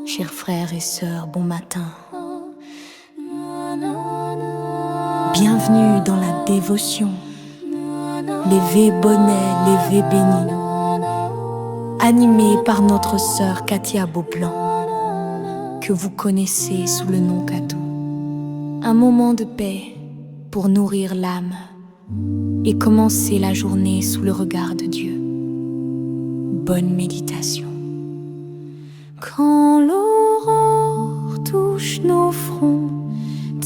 Chers frères et sœurs, bon matin. Bienvenue dans la dévotion. Lévé bonnet, lévé béni. Animé par notre sœur Katia Beaublanc, que vous connaissez sous le nom Katou. Un moment de paix pour nourrir l'âme et commencer la journée sous le regard de Dieu. Bonne méditation. Quand l'aurore touche nos fronts,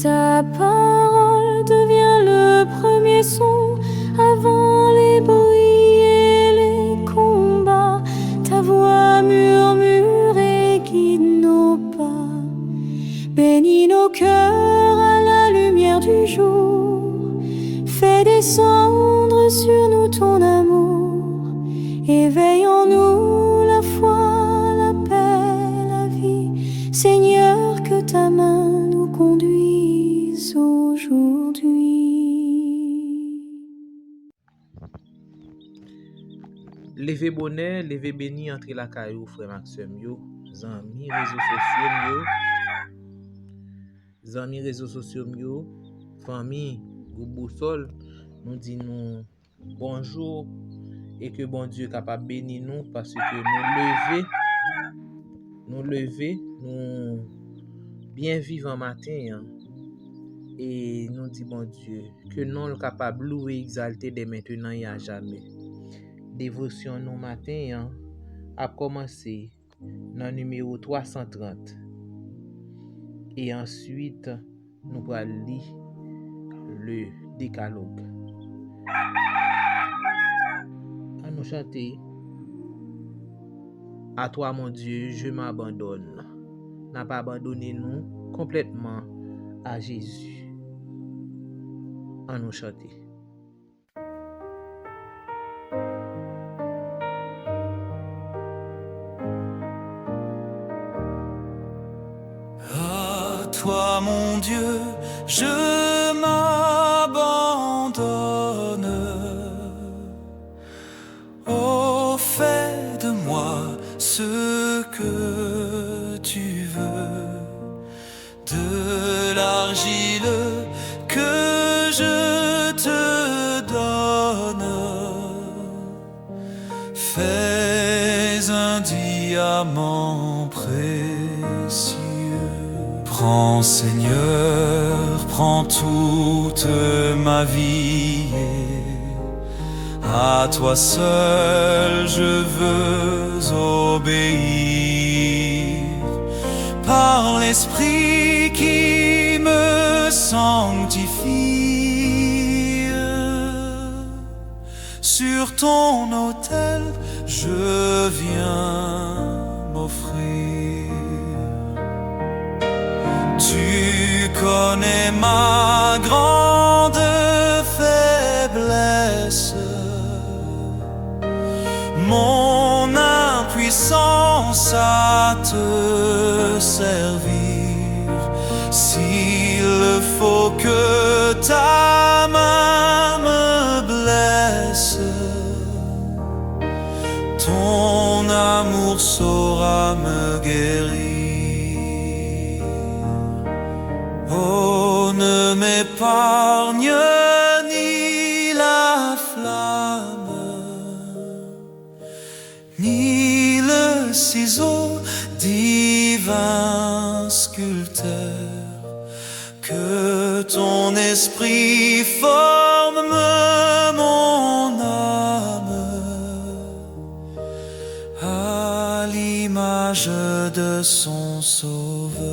ta parole devient le premier son. Avant les bruits et les combats, ta voix murmure et guide nos pas. Bénis nos cœurs à la lumière du jour. Fais descendre sur nous ton amour. Éveille en nous la foi, la paix, la vie. Seigneur, que ta main nous conduise aujourd'hui. Levé bonnet, levé béni entre la caillou, frère Maxime yo, zami réseaux sociaux yo, zami réseaux sociaux yo, famille, groupe boussole, nous disons bonjour et que bon Dieu capable bénir nous parce que nous lever, nous bien vivre matin hein, et nous dit bon Dieu que nous sommes capables de louer et exalter dès maintenant et à jamais. Dévotion nous matin a commencé dans le numéro 330 et ensuite nous allons lire le décalogue. À nous chanter. À toi mon Dieu, je m'abandonne. N'a pas abandonné nous complètement à Jésus. À nous chanter. Toi, mon Dieu, je m'abandonne. Oh, fais de moi ce que tu veux, de l'argile que je te donne. Fais un diamant précieux. Prends, Seigneur, prends toute ma vie. À toi seul je veux obéir. Par l'Esprit qui me sanctifie. Sur ton autel je viens m'offrir. Tu connais ma grande faiblesse, mon impuissance à te servir. S'il faut que ta main me blesse, ton amour saura me guérir. Oh, ne m'épargne ni la flamme, ni le ciseau, divin sculpteur. Que ton esprit forme mon âme à l'image de son sauveur.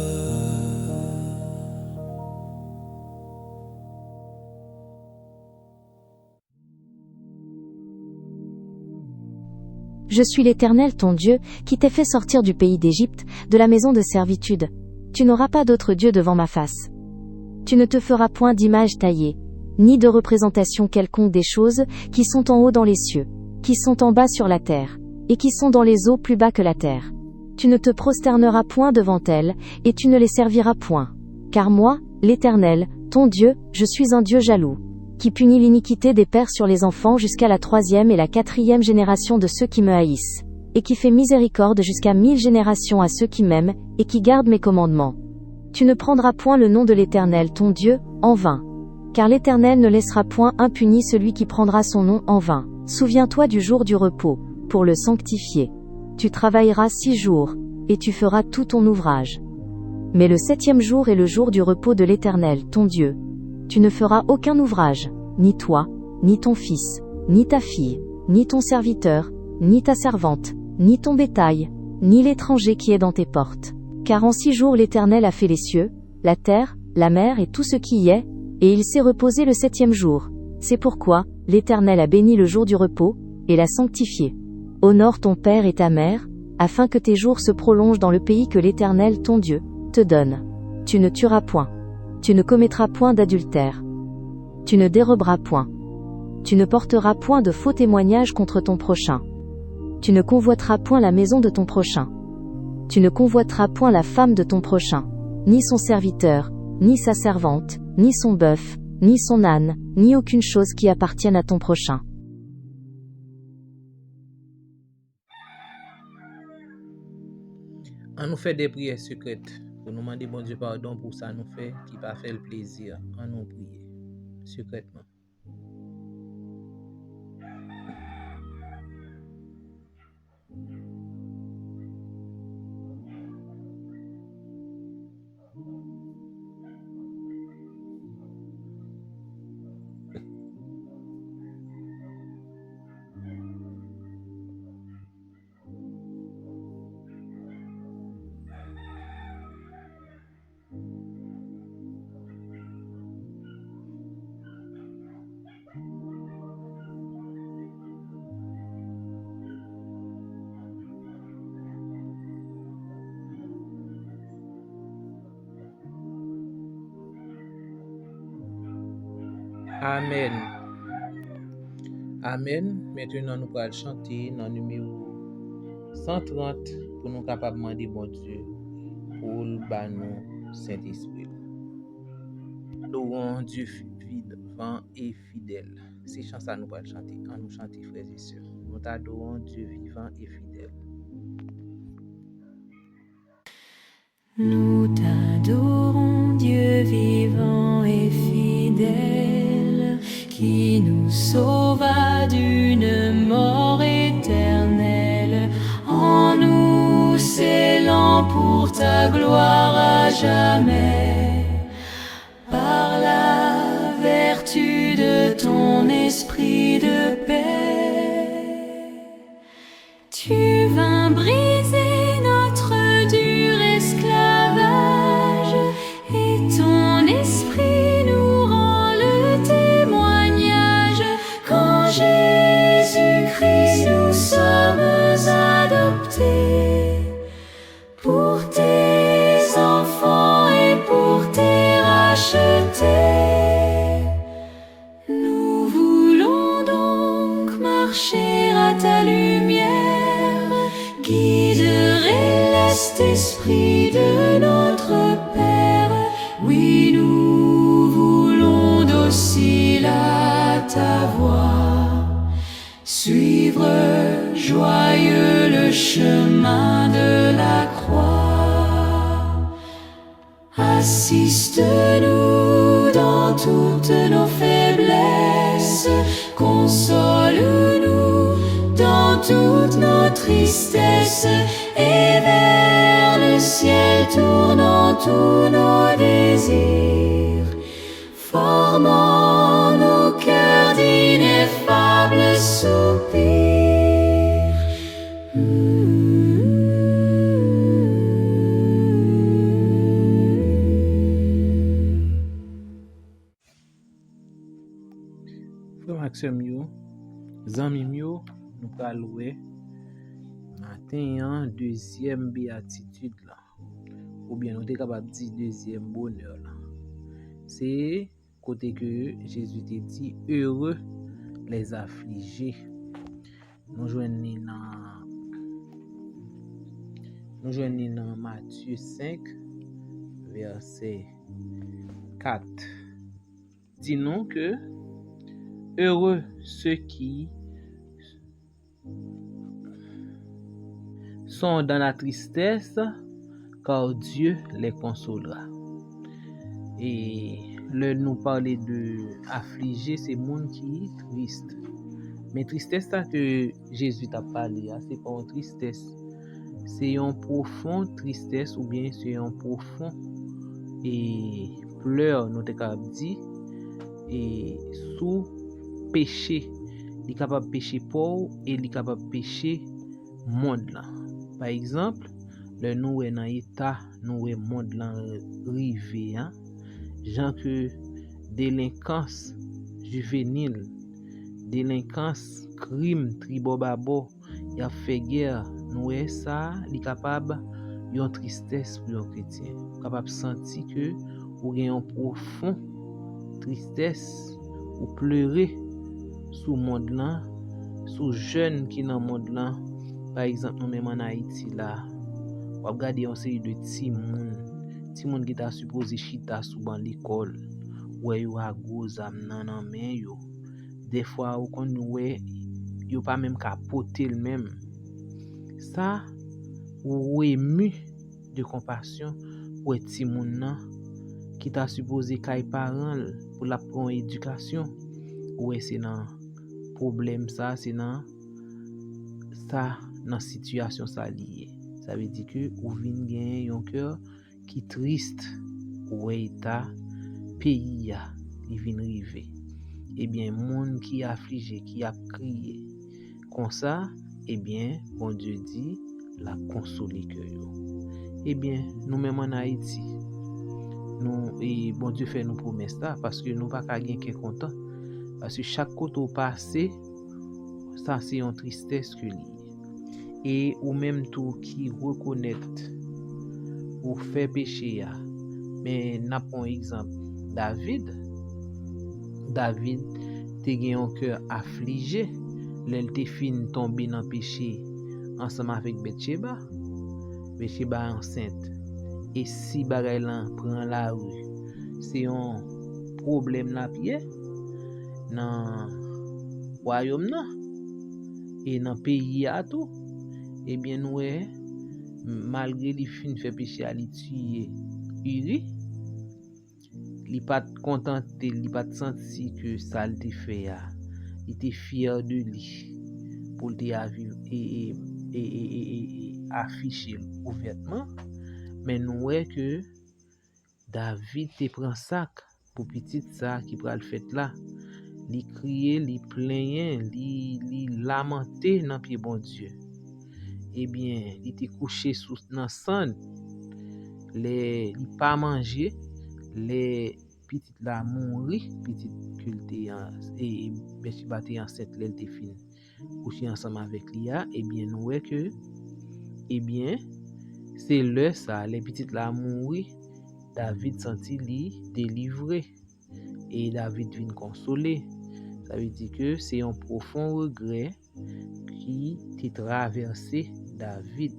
Je suis l'Éternel ton Dieu, qui t'ai fait sortir du pays d'Égypte, de la maison de servitude. Tu n'auras pas d'autre Dieu devant ma face. Tu ne te feras point d'image taillée, ni de représentation quelconque des choses qui sont en haut dans les cieux, qui sont en bas sur la terre, et qui sont dans les eaux plus bas que la terre. Tu ne te prosterneras point devant elles, et tu ne les serviras point. Car moi, l'Éternel, ton Dieu, je suis un Dieu jaloux, qui punit l'iniquité des pères sur les enfants jusqu'à la 3e et la 4e génération de ceux qui me haïssent, et qui fait miséricorde jusqu'à 1000 générations à ceux qui m'aiment, et qui gardent mes commandements. Tu ne prendras point le nom de l'Éternel ton Dieu, en vain. Car l'Éternel ne laissera point impuni celui qui prendra son nom en vain. Souviens-toi du jour du repos, pour le sanctifier. Tu travailleras 6 jours, et tu feras tout ton ouvrage. Mais le 7e jour est le jour du repos de l'Éternel, ton Dieu. Tu ne feras aucun ouvrage, ni toi, ni ton fils, ni ta fille, ni ton serviteur, ni ta servante, ni ton bétail, ni l'étranger qui est dans tes portes. Car en 6 jours l'Éternel a fait les cieux, la terre, la mer et tout ce qui y est, et il s'est reposé le 7e jour. C'est pourquoi l'Éternel a béni le jour du repos, et l'a sanctifié. Honore ton père et ta mère, afin que tes jours se prolongent dans le pays que l'Éternel, ton Dieu, te donne. Tu ne tueras point. Tu ne commettras point d'adultère. Tu ne déroberas point. Tu ne porteras point de faux témoignages contre ton prochain. Tu ne convoiteras point la maison de ton prochain. Tu ne convoiteras point la femme de ton prochain, ni son serviteur, ni sa servante, ni son bœuf, ni son âne, ni aucune chose qui appartienne à ton prochain. On nous fait des prières secrètes pour nous demander bon Dieu pardon pour ça nous fait qui pas fait le plaisir. On nous prie secrètement. Amen. Amen. Maintenant, nous allons chanter dans le numéro 130 pour nous capables de demander bon Dieu pour le nous Saint-Esprit. Louons Dieu vivant et fidèle. C'est chant ça nous allons chanter. Quand nous chantons, frères et sœurs, nous t'adorons Dieu vivant et fidèle. Nous t'adorons Dieu vivant et fidèle, qui nous sauva d'une mort éternelle, en nous scellant pour ta gloire à jamais, par la vertu de ton esprit de paix. Tu vins briser notre dur esclavage, et ton esprit nous rend le témoignage qu'en Jésus-Christ nous sommes adoptés pour tes enfants et pour tes rachetés. Nous voulons donc marcher à ta lumière, guiderait l'Est-Esprit de notre Père. Oui, nous voulons docile à ta voix, suivre joyeux le chemin de la croix. Assiste-nous dans toutes nos faiblesses, console-nous dans toutes nos tristesses, et vers le ciel tournons tous nos désirs, formant nos cœurs d'ineffables soupirs. Frère Maxime yo, zanmi yo, nous allons louer matin deuxième béatitude là, ou bien nous sommes capable de dire deuxième bonheur là. C'est côté que Jésus te dit heureux les affligés. Nous joignons dans Matthieu 5 verset 4. Dis-nous que heureux ceux qui sont dans la tristesse, car Dieu les consolera. Et là, nous parler de affligé, c'est monde qui est triste. Mais tristesse ça que Jésus t'a parlé, c'est pas une tristesse. C'est une profonde tristesse ou bien c'est un profond et pleur, nous t'es capable dire, et sous péché. Il est capable de pécher pauvre et il est capable de pécher monde là. Par exemple, le nous est dans état, nous est monde là rivé, gens que délinquance juvénile, délinquance, crime, tribobabo, y a fait guerre, nous est ça, il est capable yon tristesse pour un chrétien, capable sentir que ou gen un profond tristesse ou pleurer sous monde là, sous jeunes qui dans monde là. Par exemple, nous même en Haïti là, on regarder une série de petits moun qui t'a supposé chita sous ban l'école, ouais yo a gros âme nan main yo. Des fois ou kon ouais yo pas même capoter le même. Ça ou ému de compassion pour petit moun nan qui t'a supposé kay parent pour la prendre éducation. Ouais c'est nan problème ça, c'est nan ça dans situation ça lié. Ça veut dire que ou vinn gen un cœur qui triste ou état pays a il vinn rivé. Eh bien monde qui affligé, qui a crié comme ça, eh bien bon Dieu dit la consoler que yo. Eh bien nous même en Haïti nous et bon Dieu fait nous promesse ça parce que nous pas ka gen qui content parce que chaque côté passé ça c'est une tristesse que lié. Et ou même tout qui reconnaît ou fait péché ya. Mais n'a pas un exemple David te gen un cœur affligé, l'el te fin tombé dans péché ensemble avec Bathsheba enceinte. Et si bagay lan prend la rue, c'est un problème la pied dans royaume nan et dans pays à tout. Eh bien nous malgré li fin fait péché à li tuer Uri, li pas contenté, li pas senti que ça le te fait ya. Il était fier de lui pour te vivre et afficher ouvertement. Mais nous que David te prend sac pour petit ça qui pral fait là. Li crier, li plaigner, li lamenter dans pied bon Dieu. Eh bien, il était couché sous dans sang, il pas manger, les petites là mourir, petite culte et Bathsheba enceinte elle te fin couché ensemble avec Lia. Eh bien nous que eh bien c'est là ça les petites là mourir, David senti li délivré et David vient consoler. Ça veut dire que c'est un profond regret qui t'a traversé David.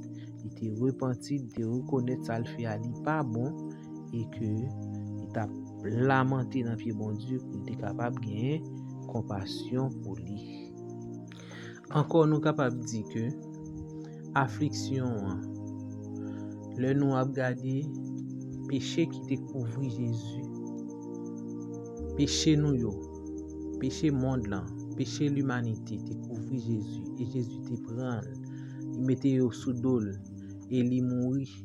Il était repenti de reconnaître ça le fait à lui pas bon et que il t'a lamenté dans pied bon Dieu pour être capable de gagner compassion pour lui. Encore nous capable dire que affliction le nous a regardé péché qui te couvrit Jésus. Péché nous yo, péché monde là, péché l'humanité te couvrit Jésus et Jésus te prend, il mettait yo sous dol et il mourit.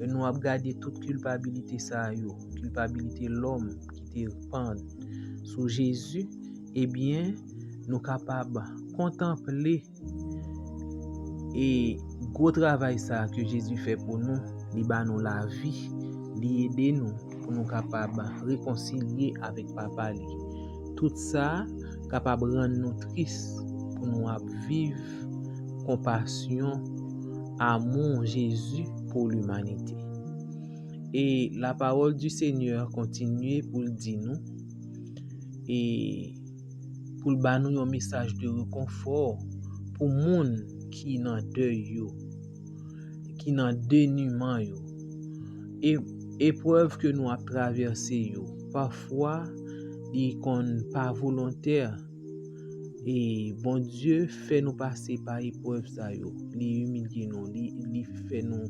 Nous avons gardé toute culpabilité ça yo, culpabilité l'homme qui te pend sous Jésus. Eh bien nous capables contempler et gros travail ça que Jésus fait pour nous, li ba nous la vie, li aider nous pour nous capables réconcilier avec papa li. Tout ça capable rendre nous triste pour nous vivre compassion, amour Jésus pour l'humanité. Et la parole du Seigneur continue pour le dire nous et pour le nous un message de réconfort pour monde qui dans deuil yo, qui dans dénuement yo. Et épreuve que nous a traversé yo, parfois ils qu'on pas volontaire Et bon Dieu fait nous passer par épreuve ça yo, li humilier nous, li fait nous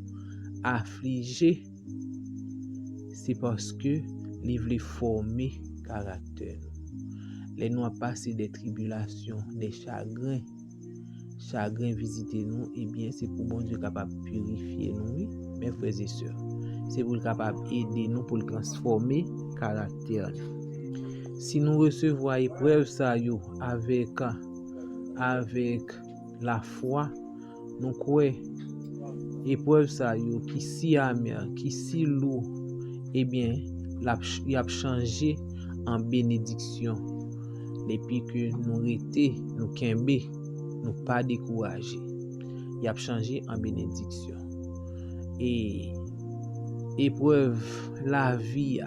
affliger. C'est parce que li vle former caractère nous. Les nous a passé des tribulations, des chagrins visiter nous, et bien c'est pour bon Dieu capable purifier nous, oui, mes frères et sœurs. C'est pour capable aider nous pour le transformer caractère. Si nous recevons épreuve ça yo avec la foi, nous croyons épreuve ça yo qui si amer, qui si lourd, eh bien, il a changé en bénédiction. Depuis que nous étions, nous kembe, nous pas découragés. Il a changé en bénédiction. Et épreuve, la vie,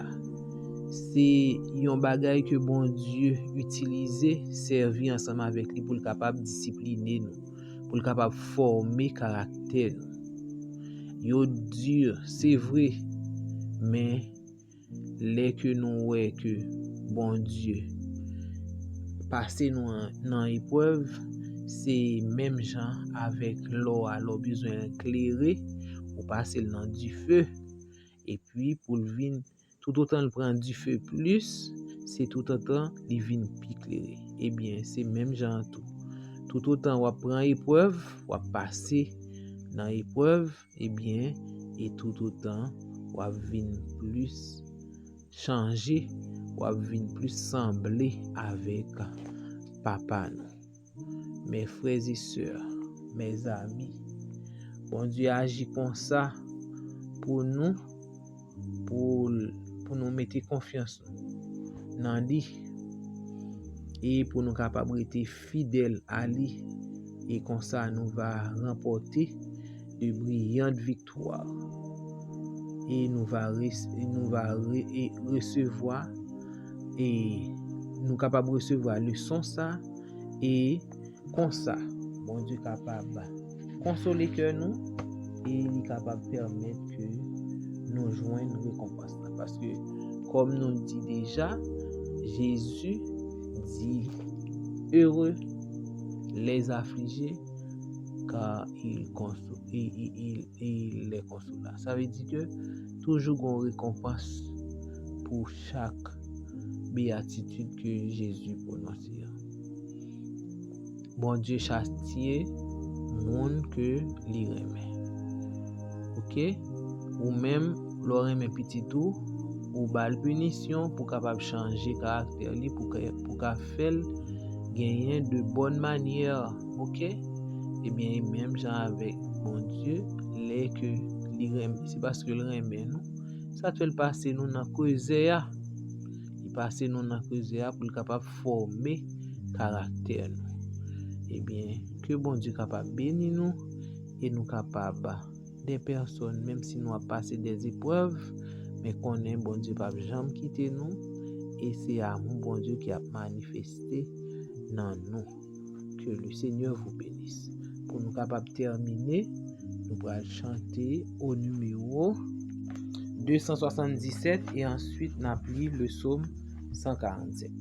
c'est un bagage que bon Dieu utilisait, servi ensemble avec lui pour le capable discipliner nous, pour le capable former caractère nous. Yo dur, c'est vrai, mais les que nous voyons que bon Dieu passer nous dans épreuve, c'est même gens avec l'eau, alors besoin éclairer ou passer dans du feu, et puis pour le vin tout autant le prend du feu plus, c'est tout autant il vin éclairer. Eh bien c'est même gens tout autant on prend épreuve, on passer dans épreuve, eh bien et tout autant on vin plus changer, on vin plus sembler avec papa nous. Mes frères et sœurs, mes amis, bon Dieu agit comme ça pour nous, pour nous mettre confiance dans lui et pour nous capables d'être fidèles à lui, et comme ça nous va remporter de brillantes victoires et nous va recevoir, et nous capables de recevoir leçon ça, et comme ça bon Dieu capable consoler que nous, et il est capable de permettre que nous joignons récompense, parce que comme nous dit déjà, Jésus dit heureux les affligés, car il les consola. Ça veut dire que toujours une récompense pour chaque béatitude que Jésus prononce. Bon Dieu chastien monde que li remet. OK? Ou même l'aurait petit tout ou bal punition pour capable changer caractère li, pour qu'a faire gagner de bonne manière. OK? Et bien même gens avec bon Dieu les que li remet, c'est parce que le remet nous, ça fait le passer nous dans cause ya, il passer nous dans cause ya pour capable former caractère nous. Eh bien, que bon Dieu capable bénir nous, et nous capable des personnes, même si nous avons passé des épreuves, mais qu'on aime bon Dieu pas jamais quitter nous, et c'est amour bon Dieu qui a manifesté dans nous. Que le Seigneur vous bénisse. Pour nous capables de terminer, nous allons chanter au numéro 277 et ensuite nous appelons le psaume 147.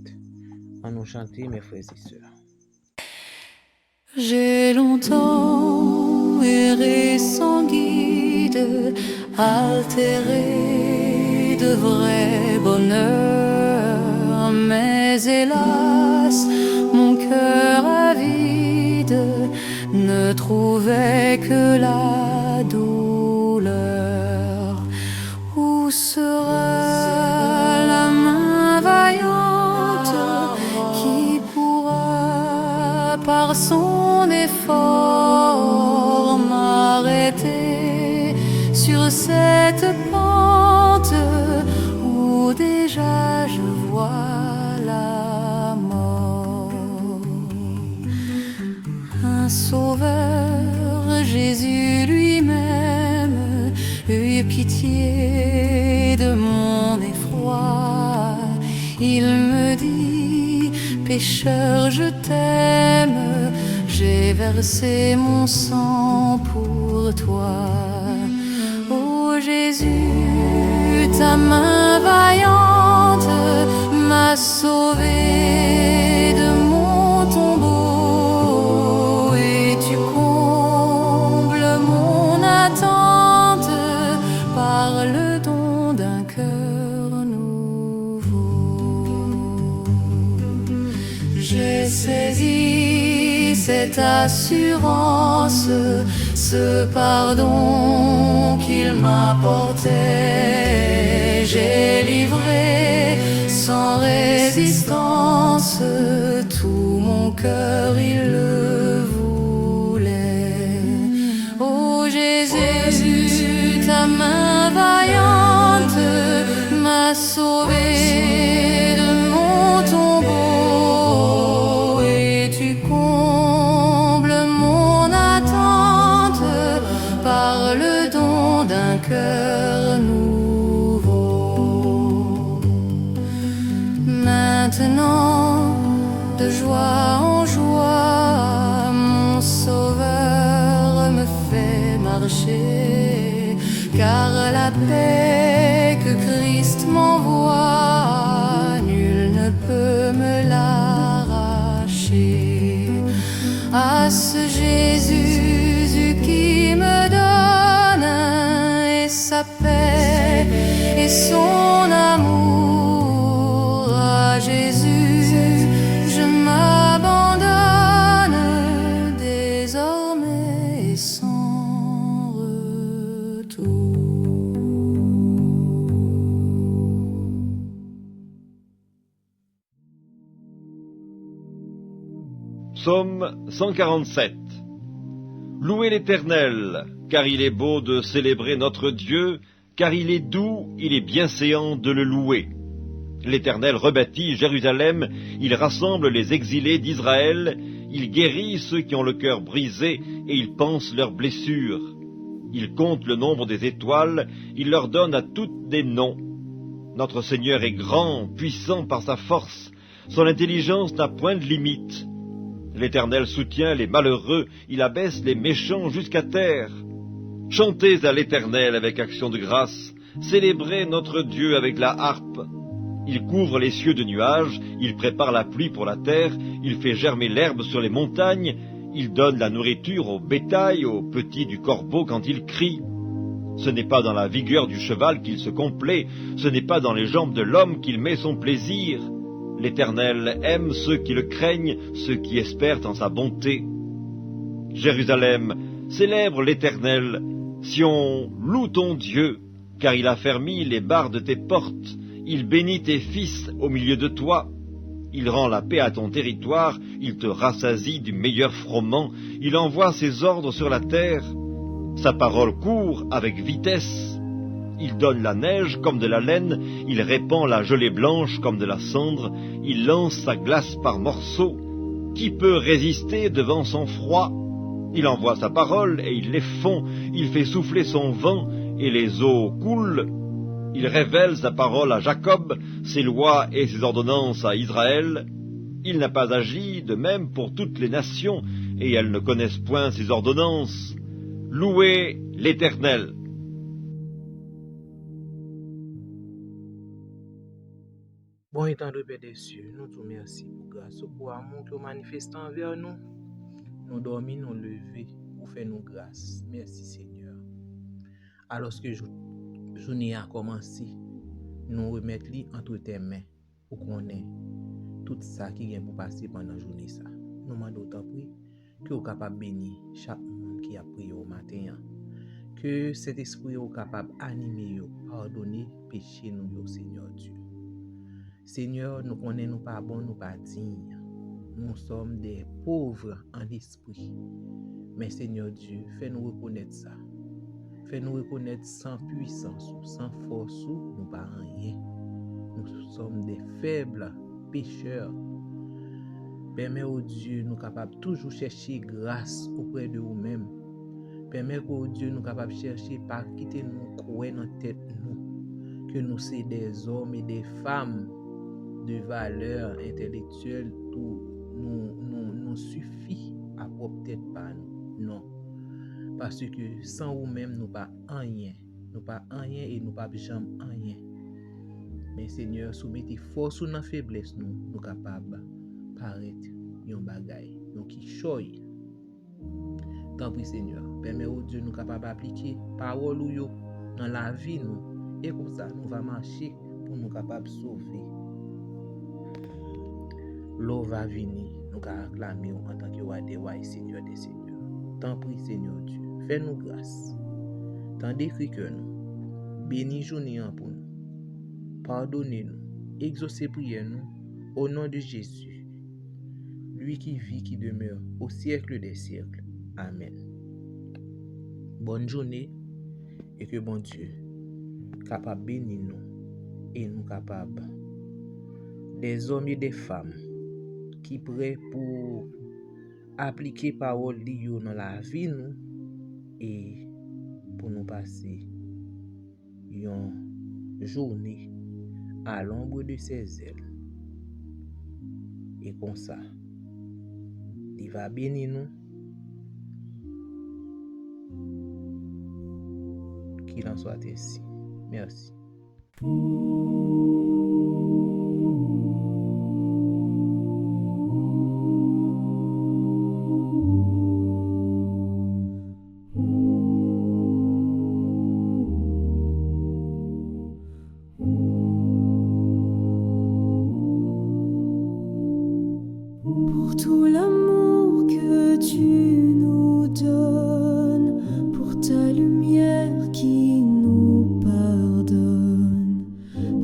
On nous chanter, mes frères et sœurs. J'ai longtemps erré sans guide, altéré de vrai bonheur, mais hélas, mon cœur avide ne trouvait que la douleur. Où sera la main vaillante qui pourra par son effort m'arrêter sur cette pente où déjà je vois la mort? Un sauveur, Jésus lui-même, eut pitié de mon effroi. Il me dit: pécheur, je t'aime, j'ai versé mon sang pour toi. Ô Jésus, ta main vaillante m'a sauvé de mon tombeau. saisi cette assurance, ce pardon qu'il m'apportait. J'ai livré sans résistance, tout mon cœur il le voulait. Ô Jésus, ta main vaillante m'a sauvé de mon tombeau, et tu combles mon attente par le don d'un cœur nouveau. Maintenant, de joie en joie, mon Sauveur me fait marcher, car la paix que Christ m'envoie, nul ne peut me l'arracher. À ce Jésus qui me donne et sa paix et son amour, à Jésus je m'abandonne désormais sans retour. Psaume 147. Louez l'Éternel, car il est beau de célébrer notre Dieu, car il est doux, il est bienséant de le louer. L'Éternel rebâtit Jérusalem, il rassemble les exilés d'Israël, il guérit ceux qui ont le cœur brisé et il panse leurs blessures. Il compte le nombre des étoiles, il leur donne à toutes des noms. Notre Seigneur est grand, puissant par sa force, son intelligence n'a point de limite. L'Éternel soutient les malheureux, il abaisse les méchants jusqu'à terre. Chantez à l'Éternel avec action de grâce, célébrez notre Dieu avec la harpe. Il couvre les cieux de nuages, il prépare la pluie pour la terre, il fait germer l'herbe sur les montagnes, il donne la nourriture au bétail, aux petits du corbeau quand il crie. Ce n'est pas dans la vigueur du cheval qu'il se complaît, ce n'est pas dans les jambes de l'homme qu'il met son plaisir. L'Éternel aime ceux qui le craignent, ceux qui espèrent en sa bonté. Jérusalem, célèbre l'Éternel. Sion, loue ton Dieu, car il a fermi les barres de tes portes. Il bénit tes fils au milieu de toi. Il rend la paix à ton territoire, il te rassasie du meilleur froment, il envoie ses ordres sur la terre. Sa parole court avec vitesse. Il donne la neige comme de la laine, il répand la gelée blanche comme de la cendre, il lance sa glace par morceaux. Qui peut résister devant son froid? Il envoie sa parole et il les fond, il fait souffler son vent et les eaux coulent. Il révèle sa parole à Jacob, ses lois et ses ordonnances à Israël. Il n'a pas agi de même pour toutes les nations, et elles ne connaissent point ses ordonnances. Louez l'Éternel. Bon étendue Père des cieux, nous te remercions pour grâce, pour amour que vous manifestez envers nous. Nous dormons, nous levons, pour faire nous grâce. Merci Seigneur. Alors que journée a commencé, nous remettons entre tes mains pour qu'on ait tout ça qui vient pour passer pendant la journée. Nous demandons autant prix que vous êtes capable de bénir chaque monde qui a prié au matin. Que cet esprit est capable d'animer, pardonner péché nous, Seigneur Dieu. Seigneur, nous connaissons nous pas bons, nous pas dignes. Nous sommes des pauvres en l'esprit. Mais Seigneur Dieu, fais-nous reconnaître ça. Fais-nous reconnaître sans puissance, sans force, nous pas rien. Nous sommes des faibles pécheurs. Permets au Dieu nous capables toujours chercher grâce auprès de vous-même. Permets au Dieu nous capables chercher par quitter nous croire dans tête nous que nous sommes des hommes et des femmes de valeur intellectuelle tout nous suffit à propre tête pas nous. Non. Parce que sans vous-même nous pas rien. Nous pas rien et nous pas jamais rien. Mais Seigneur, soumettez force ou dans faiblesse nous capables paraître yon bagay, yon qui choy. Tant pis Seigneur, permets au Dieu nous capables d'appliquer parole ou yo dans la vie nous et comme ça nous va marcher pour nous capables sauver. L'eau va venir nous acclamer en tant que roi des rois et seigneur des seigneurs. T'en prie, Seigneur Dieu, fais-nous grâce. T'en décrit que nous, bénis journée pour nous, pardonnez-nous, exaucez prière nous, au nom de Jésus, lui qui vit, qui demeure au siècle des siècles. Amen. Bonne journée et que bon Dieu capable bénir nous et nous capables des hommes et des femmes qui prêts pour appliquer parole li yo dans la vie nous et pour nous passer une journée à l'ombre de ses ailes. Et comme ça, il va bénir nous. Qu'il en soit ainsi. Merci. Pour tout l'amour que tu nous donnes, pour ta lumière qui nous pardonne,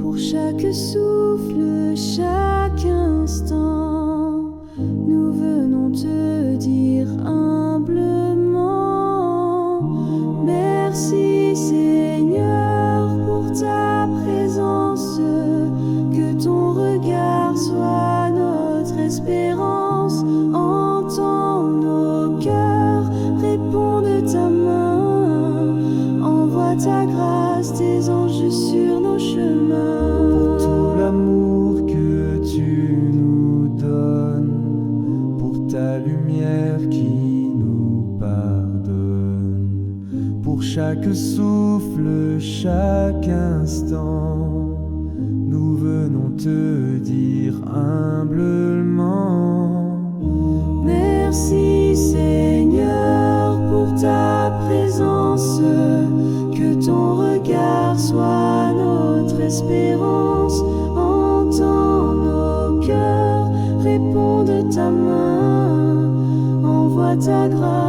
pour chaque souffle, chaque instant, nous venons te dire humblement, merci Seigneur pour ta présence, que ton regard soit notre espérance, entends nos cœurs, réponds de ta main, envoie ta grâce, tes anges sur nos chemins. Pour tout l'amour que tu nous donnes, pour ta lumière qui nous pardonne, pour chaque souffle, chaque instant, nous venons te dire humblement, merci Seigneur pour ta présence, que ton regard soit notre espérance, entends nos cœurs, réponds de ta main, envoie ta grâce.